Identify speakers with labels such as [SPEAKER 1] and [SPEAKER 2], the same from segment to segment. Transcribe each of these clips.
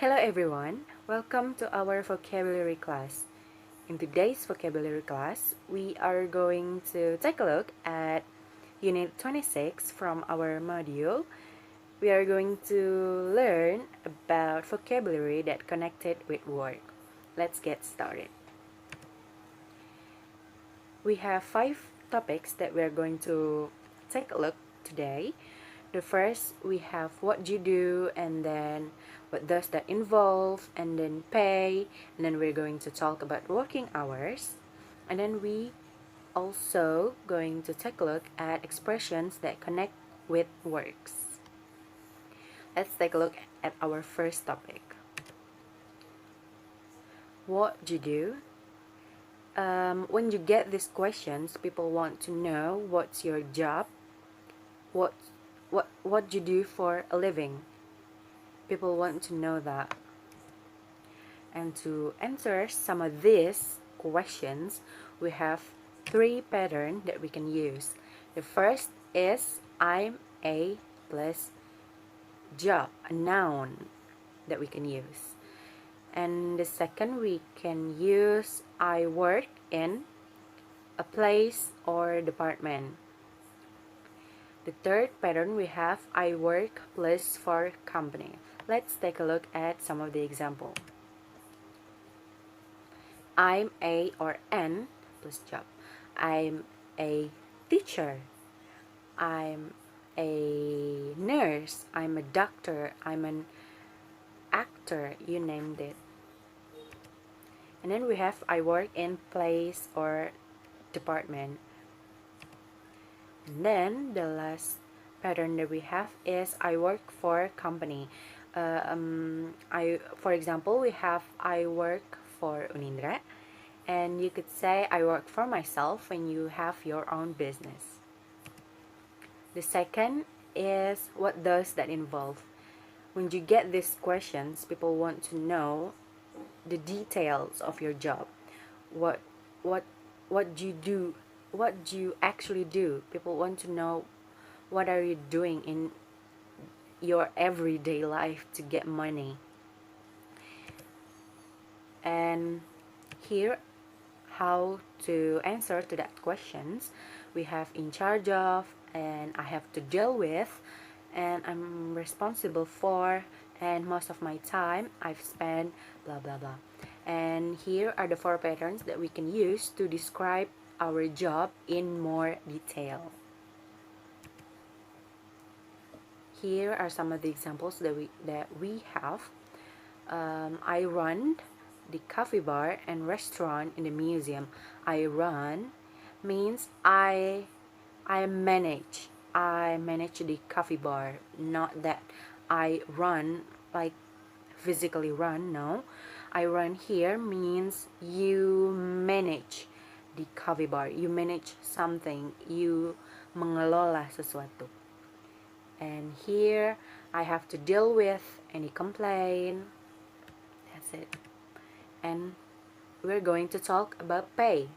[SPEAKER 1] Hello everyone, welcome to our vocabulary class. In today's vocabulary class, we are going to take a look at Unit 26 from our module. We are going to learn about vocabulary that connected with work. Let's get started. We have 5 topics that we are going to take a look today. The first, we have what you do, and then what does that involve, and then pay, and then we're going to talk about working hours, and then we also going to take a look at expressions that connect with works. Let's take a look at our first topic. What you do. When you get these questions, people want to know what's your job, what what you do for a living. People want to know that. And to answer some of these questions, we have 3 patterns that we can use. The first is I'm a plus job, a noun that we can use. And the second, we can use I work in a place or department. The third pattern, we have I work plus for company. Let's take a look at some of the example. I'm a or an plus job. I'm a teacher. I'm a nurse. I'm a doctor. I'm an actor. You named it. And then we have I work in place or department. And then the last pattern that we have is I work for company. For example, we have I work for Unindra, and you could say I work for myself when you have your own business. The second is what does that involve? When you get these questions, people want to know the details of your job. What do you do? What do you actually do? People want to know what are you doing in your everyday life to get money. And here, how to answer to that questions, we have in charge of, and I have to deal with, and I'm responsible for, and most of my time I've spent blah blah blah. And here are the 4 patterns that we can use to describe our job in more detail. Here are some of the examples that we have. I run the coffee bar and restaurant in the museum. I run means I manage the coffee bar, not that I run like physically run. No, I run here means you manage the coffee bar, you manage something, you mengelola sesuatu. And here I have to deal with any complaint. That's it. And we're going to talk about pay.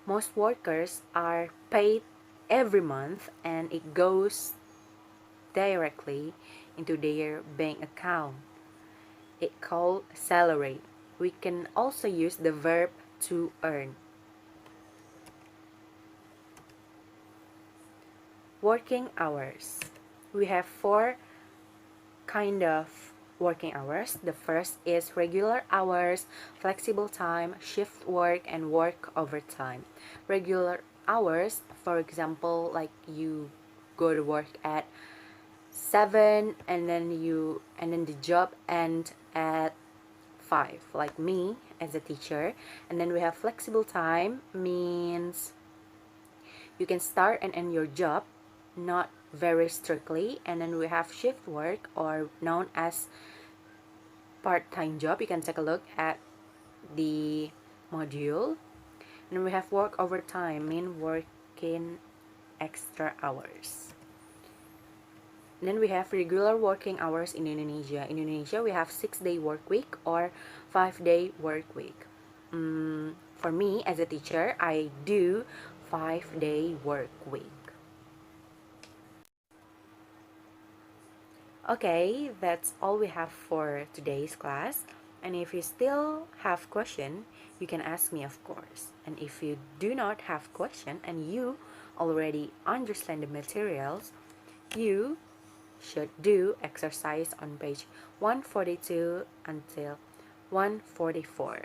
[SPEAKER 1] Most workers are paid every month, and it goes directly into their bank account. It's called salary. We can also use the verb to earn. Working hours. We have 4 kind of working hours. The first is regular hours, flexible time, shift work, and work overtime. Regular hours, for example, like you go to work at 7 and then the job ends at 5, like me as a teacher. And then we have flexible time, means you can start and end your job not very strictly. And then we have shift work, or known as part-time job. You can take a look at the module. And we have work overtime, mean working extra hours. And then we have regular working hours in Indonesia. In Indonesia, we have 6-day work week or 5-day work week. For me as a teacher, I do 5-day work week. Okay, that's all we have for today's class. And if you still have question, you can ask me, of course. And if you do not have question and you already understand the materials, you should do exercise on page 142 until 144.